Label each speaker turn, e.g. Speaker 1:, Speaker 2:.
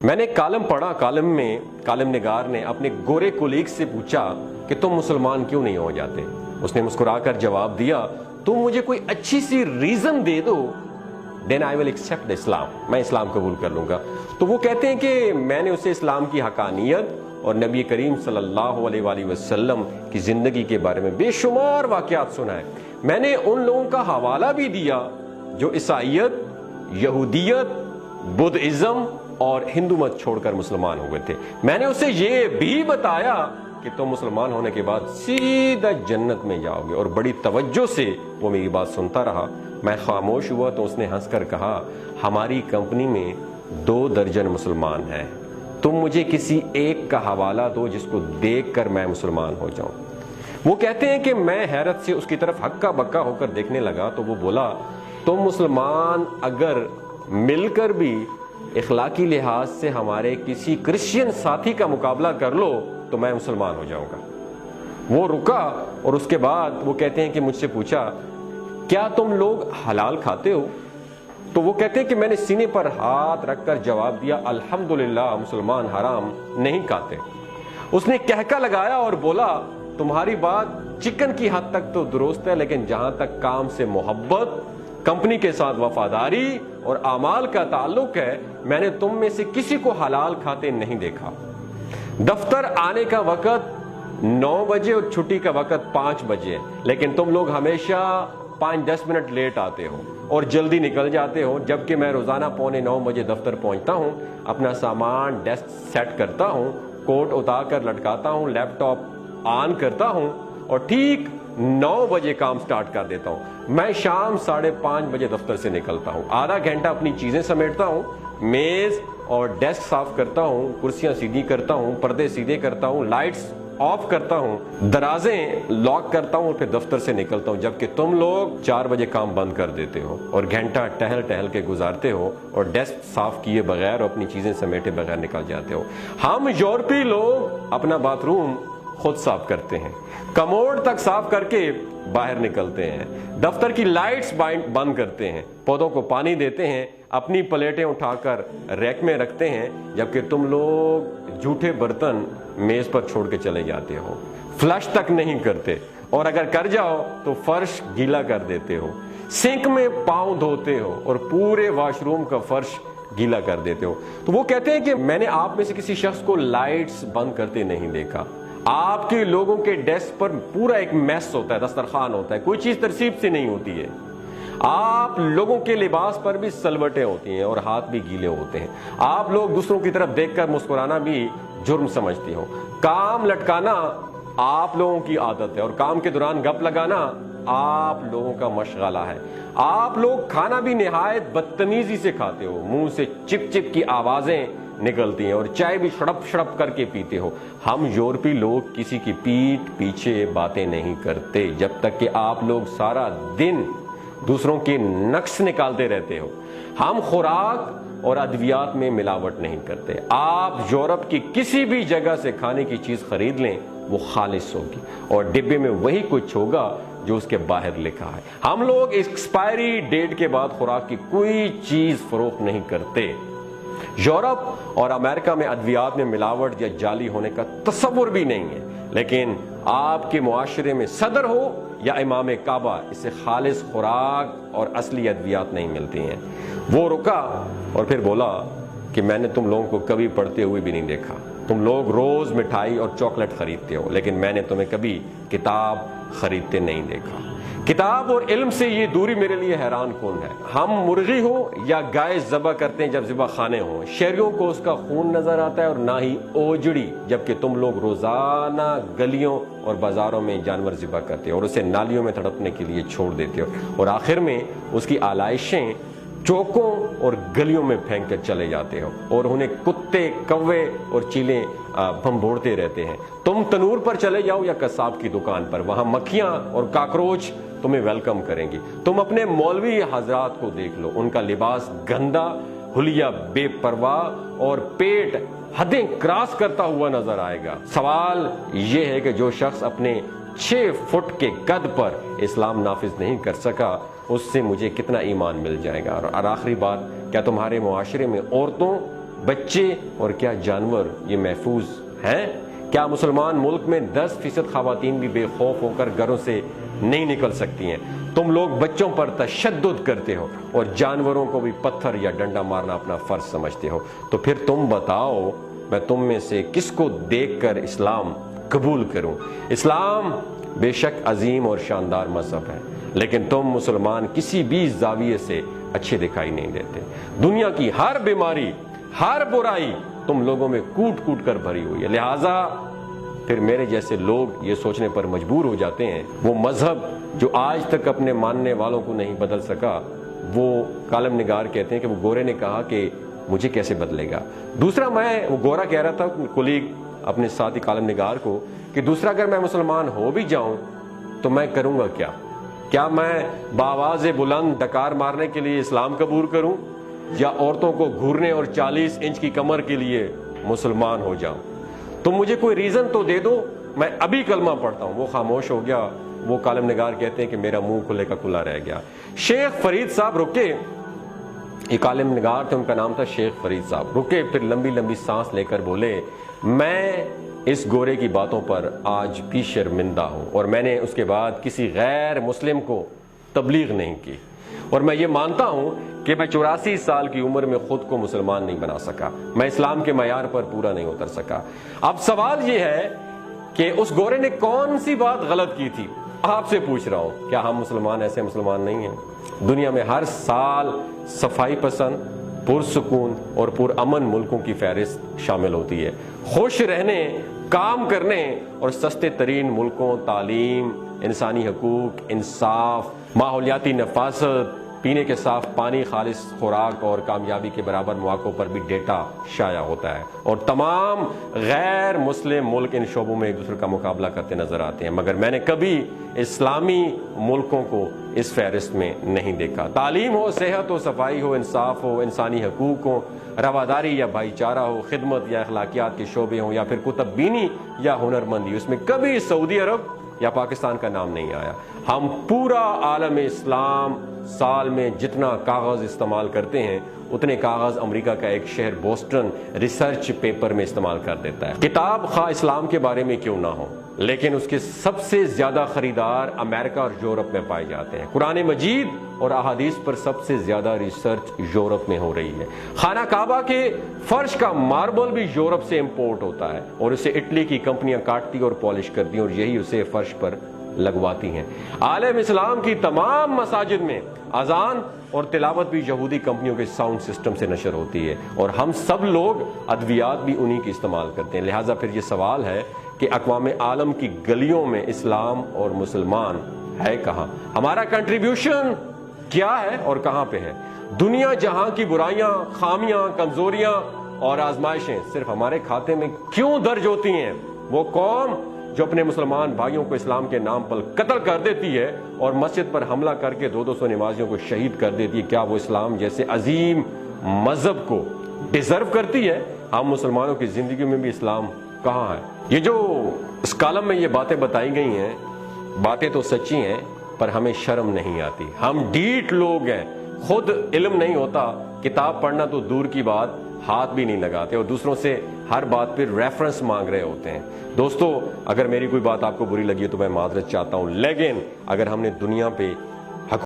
Speaker 1: میں نے کالم پڑھا، کالم میں کالم نگار نے اپنے گورے کولیگ سے پوچھا کہ تم مسلمان کیوں نہیں ہو جاتے؟ اس نے مسکرا کر جواب دیا، تم مجھے کوئی اچھی سی ریزن دے دو، then I will accept Islam, میں اسلام قبول کر لوں گا۔ تو وہ کہتے ہیں کہ میں نے اسے اسلام کی حقانیت اور نبی کریم صلی اللہ علیہ وآلہ وسلم کی زندگی کے بارے میں بے شمار واقعات سنائے۔ میں نے ان لوگوں کا حوالہ بھی دیا جو عیسائیت، یہودیت، بدھزم اور ہندو مت چھوڑ کر مسلمان ہو گئے تھے۔ میں نے اسے یہ بھی بتایا کہ تم مسلمان ہونے کے بعد سیدھا جنت میں جاؤ گے، اور بڑی توجہ سے وہ میری بات سنتا رہا۔ میں خاموش ہوا تو اس نے ہنس کر کہا، ہماری کمپنی میں 2 درجن مسلمان ہیں، تم مجھے کسی ایک کا حوالہ دو جس کو دیکھ کر میں مسلمان ہو جاؤں۔ وہ کہتے ہیں کہ میں حیرت سے اس کی طرف ہکا بکا ہو کر دیکھنے لگا تو وہ بولا، تم مسلمان اگر مل کر بھی اخلاقی لحاظ سے ہمارے کسی کرسچین ساتھی کا مقابلہ کر لو تو میں مسلمان ہو جاؤں گا۔ وہ رکا اور اس کے بعد وہ کہتے ہیں کہ مجھ سے پوچھا، کیا تم لوگ حلال کھاتے ہو؟ تو وہ کہتے ہیں کہ میں نے سینے پر ہاتھ رکھ کر جواب دیا، الحمدللہ مسلمان حرام نہیں کھاتے۔ اس نے کہکا لگایا اور بولا، تمہاری بات چکن کی حد تک تو درست ہے، لیکن جہاں تک کام سے محبت، کمپنی کے ساتھ وفاداری اور اعمال کا تعلق ہے، میں نے تم میں سے کسی کو حلال کھاتے نہیں دیکھا۔ دفتر آنے کا وقت 9 بجے اور چھٹی کا وقت 5 بجے، لیکن تم لوگ ہمیشہ 5-10 منٹ لیٹ آتے ہو اور جلدی نکل جاتے ہو، جبکہ میں روزانہ 8:45 بجے دفتر پہنچتا ہوں، اپنا سامان ڈیسک سیٹ کرتا ہوں، کوٹ اتار کر لٹکاتا ہوں، لیپ ٹاپ آن کرتا ہوں اور ٹھیک 9 بجے کام سٹارٹ کر دیتا ہوں۔ میں شام 5:30 بجے دفتر سے نکلتا ہوں، آدھا گھنٹہ اپنی چیزیں سمیٹتا ہوں، میز اور ڈیسک صاف کرتا ہوں، کرسیاں سیدھی کرتا ہوں، پردے سیدھے کرتا ہوں، لائٹس آف کرتا ہوں، دروازے لاک کرتا ہوں اور پھر دفتر سے نکلتا ہوں، جبکہ تم لوگ 4 بجے کام بند کر دیتے ہو اور گھنٹہ ٹہل کے گزارتے ہو اور ڈیسک صاف کیے بغیر اور اپنی چیزیں سمیٹے بغیر نکل جاتے ہو۔ ہم یورپی لوگ اپنا باتھ روم خود صاف کرتے ہیں، کموڈ تک صاف کر کے باہر نکلتے ہیں، دفتر کی لائٹس بند کرتے ہیں، پودوں کو پانی دیتے ہیں، اپنی پلیٹیں اٹھا کر ریک میں رکھتے ہیں، جبکہ تم لوگ جھوٹے برتن میز پر چھوڑ کے چلے جاتے ہو، فلش تک نہیں کرتے، اور اگر کر جاؤ تو فرش گیلا کر دیتے ہو، سنک میں پاؤں دھوتے ہو اور پورے واش روم کا فرش گیلا کر دیتے ہو۔ تو وہ کہتے ہیں کہ میں نے آپ میں سے کسی شخص کو لائٹس بند کرتے نہیں دیکھا۔ آپ کے لوگوں کے ڈیسک پر پورا ایک میس ہوتا ہے، دسترخوان ہوتا ہے، کوئی چیز ترتیب سے نہیں ہوتی ہے۔ آپ لوگوں کے لباس پر بھی سلوٹیں ہوتی ہیں اور ہاتھ بھی گیلے ہوتے ہیں۔ آپ لوگ دوسروں کی طرف دیکھ کر مسکرانا بھی جرم سمجھتے ہو۔ کام لٹکانا آپ لوگوں کی عادت ہے اور کام کے دوران گپ لگانا آپ لوگوں کا مشغلہ ہے۔ آپ لوگ کھانا بھی نہایت بدتمیزی سے کھاتے ہو، منہ سے چپ چپ کی آوازیں نکلتی ہیں اور چائے بھی شڑپ شڑپ کر کے پیتے ہو۔ ہم یورپی لوگ کسی کی پیٹھ پیچھے باتیں نہیں کرتے جب تک کہ آپ لوگ سارا دن دوسروں کے نقص نکالتے رہتے ہو۔ ہم خوراک اور ادویات میں ملاوٹ نہیں کرتے۔ آپ یورپ کی کسی بھی جگہ سے کھانے کی چیز خرید لیں، وہ خالص ہوگی اور ڈبے میں وہی کچھ ہوگا جو اس کے باہر لکھا ہے۔ ہم لوگ ایکسپائری ڈیٹ کے بعد خوراک کی کوئی چیز فروخت نہیں کرتے۔ یورپ اور امریکہ میں ادویات میں ملاوٹ یا جعلی ہونے کا تصور بھی نہیں ہے، لیکن آپ کے معاشرے میں صدر ہو یا امام کعبہ، اسے خالص خوراک اور اصلی ادویات نہیں ملتی ہیں۔ وہ رکا اور پھر بولا کہ میں نے تم لوگوں کو کبھی پڑھتے ہوئے بھی نہیں دیکھا۔ تم لوگ روز مٹھائی اور چاکلیٹ خریدتے ہو، لیکن میں نے تمہیں کبھی کتاب خریدتے نہیں دیکھا۔ کتاب اور علم سے یہ دوری میرے لیے حیران کن ہے۔ ہم مرغی ہو یا گائے ذبح کرتے ہیں جب ذبح خانے ہوں، شہریوں کو اس کا خون نظر آتا ہے اور نہ ہی اوجڑی، جبکہ تم لوگ روزانہ گلیوں اور بازاروں میں جانور ذبح کرتے ہو اور اسے نالیوں میں تڑپنے کے لیے چھوڑ دیتے ہو، اور آخر میں اس کی آلائشیں چوکوں اور گلیوں میں پھینک کر چلے جاتے ہو اور انہیں کتے، کوے اور چیلیں بھنبوڑتے رہتے ہیں۔ تم تنور پر چلے جاؤ یا قصاب کی دکان پر، وہاں مکھیاں اور کاکروچ تمہیں ویلکم کریں گی۔ تم اپنے مولوی حضرات کو دیکھ لو، ان کا لباس گندا، حلیہ بے پرواہ اور پیٹ حدیں کراس کرتا ہوا نظر آئے گا۔ سوال یہ ہے کہ جو شخص اپنے 6 فٹ کے قد پر اسلام نافذ نہیں کر سکا، اس سے مجھے کتنا ایمان مل جائے گا؟ اور آخری بات، کیا تمہارے معاشرے میں عورتوں، بچے اور کیا جانور یہ محفوظ ہیں؟ کیا مسلمان ملک میں 10% خواتین بھی بے خوف ہو کر گھروں سے نہیں نکل سکتی ہیں؟ تم لوگ بچوں پر تشدد کرتے ہو اور جانوروں کو بھی پتھر یا ڈنڈا مارنا اپنا فرض سمجھتے ہو، تو پھر تم بتاؤ میں تم میں سے کس کو دیکھ کر اسلام قبول کروں؟ اسلام بے شک عظیم اور شاندار مذہب ہے، لیکن تم مسلمان کسی بھی زاویے سے اچھے دکھائی نہیں دیتے۔ دنیا کی ہر بیماری، ہر برائی تم لوگوں میں کوٹ کوٹ کر بھری ہوئی ہے، لہٰذا پھر میرے جیسے لوگ یہ سوچنے پر مجبور ہو جاتے ہیں وہ مذہب جو آج تک اپنے ماننے والوں کو نہیں بدل سکا، وہ کالم نگار کہتے ہیں کہ وہ گورے نے کہا کہ مجھے کیسے بدلے گا۔ دوسرا، وہ گورا کہہ رہا تھا کولیگ اپنے ساتھی کالم نگار کو کہ دوسرا اگر میں مسلمان ہو بھی جاؤں تو میں کروں گا کیا؟ کیا میں بآواز بلند ڈکار مارنے کے لیے اسلام قبول کروں یا عورتوں کو گھورنے اور 40 انچ کی کمر کے لیے مسلمان ہو جاؤں؟ تم مجھے کوئی ریزن تو دے دو، میں ابھی کلمہ پڑھتا ہوں۔ وہ خاموش ہو گیا۔ وہ کالم نگار کہتے ہیں کہ میرا منہ کھلے کا کھلا رہ گیا۔ شیخ فرید صاحب رکے، یہ کالم نگار تھے، ان کا نام تھا شیخ فرید صاحب، رکے، پھر لمبی لمبی سانس لے کر بولے میں اس گورے کی باتوں پر آج بھی شرمندہ ہوں، اور میں نے اس کے بعد کسی غیر مسلم کو تبلیغ نہیں کی، اور میں یہ مانتا ہوں کہ میں 84 سال کی عمر میں خود کو مسلمان نہیں بنا سکا، میں اسلام کے معیار پر پورا نہیں اتر سکا۔ اب سوال یہ ہے کہ اس گورے نے کون سی بات غلط کی تھی؟ آپ سے پوچھ رہا ہوں، کیا ہم مسلمان ایسے مسلمان نہیں ہیں؟ دنیا میں ہر سال صفائی پسند، پرسکون اور پرامن ملکوں کی فہرست شامل ہوتی ہے۔ خوش رہنے، کام کرنے اور سستے ترین ملکوں، تعلیم، انسانی حقوق، انصاف، ماحولیاتی نفاست، پینے کے صاف پانی، خالص خوراک اور کامیابی کے برابر مواقع پر بھی ڈیٹا شائع ہوتا ہے، اور تمام غیر مسلم ملک ان شعبوں میں ایک دوسرے کا مقابلہ کرتے نظر آتے ہیں، مگر میں نے کبھی اسلامی ملکوں کو اس فہرست میں نہیں دیکھا۔ تعلیم ہو، صحت ہو، صفائی ہو، انصاف ہو، انسانی حقوق ہو، رواداری یا بھائی چارہ ہو، خدمت یا اخلاقیات کے شعبے ہوں، یا پھر کتب بینی یا ہنرمندی، اس میں کبھی سعودی عرب یا پاکستان کا نام نہیں آیا۔ ہم پورا عالم اسلام سال میں جتنا کاغذ استعمال کرتے ہیں اتنے کاغذ امریکہ کا ایک شہر بوسٹن ریسرچ پیپر میں استعمال کر دیتا ہے۔ کتاب خواہ اسلام کے بارے میں کیوں نہ ہو، لیکن اس کے سب سے زیادہ خریدار امریکہ اور یورپ میں پائے جاتے ہیں۔ قرآن مجید اور احادیث پر سب سے زیادہ ریسرچ یورپ میں ہو رہی ہے۔ خانہ کعبہ کے فرش کا ماربل بھی یورپ سے امپورٹ ہوتا ہے، اور اسے اٹلی کی کمپنیاں کاٹتی اور پالش کرتی ہیں، اور یہی اسے فرش پر لگواتی ہیں۔ عالم اسلام کی تمام مساجد میں اذان اور تلاوت بھی یہودی کمپنیوں کے ساؤنڈ سسٹم سے نشر ہوتی ہے، اور ہم سب لوگ ادویات بھی انہی کی استعمال کرتے ہیں۔ لہٰذا پھر یہ سوال ہے کہ اقوام عالم کی گلیوں میں اسلام اور مسلمان ہے کہاں؟ ہمارا کنٹریبیوشن کیا ہے اور کہاں پہ ہے؟ دنیا جہاں کی برائیاں، خامیاں، کمزوریاں اور آزمائشیں صرف ہمارے کھاتے میں کیوں درج ہوتی ہیں؟ وہ قوم جو اپنے مسلمان بھائیوں کو اسلام کے نام پر قتل کر دیتی ہے اور مسجد پر حملہ کر کے 200 نمازیوں کو شہید کر دیتی ہے، کیا وہ اسلام جیسے عظیم مذہب کو ڈیزرو کرتی ہے؟ ہم مسلمانوں کی زندگی میں بھی اسلام کہاں ہے؟ یہ جو اس کالم میں یہ باتیں بتائی گئی ہیں، باتیں تو سچی ہیں، پر ہمیں شرم نہیں آتی۔ ہم ڈیٹ لوگ ہیں، خود علم نہیں ہوتا، کتاب پڑھنا تو دور کی بات، ہاتھ بھی نہیں لگاتے، اور دوسروں سے ہر بات پہ ریفرنس مانگ رہے ہوتے ہیں۔ دوستو، اگر میری کوئی بات آپ کو بری لگی ہے تو میں معذرت چاہتا ہوں، لیکن اگر ہم نے دنیا پہ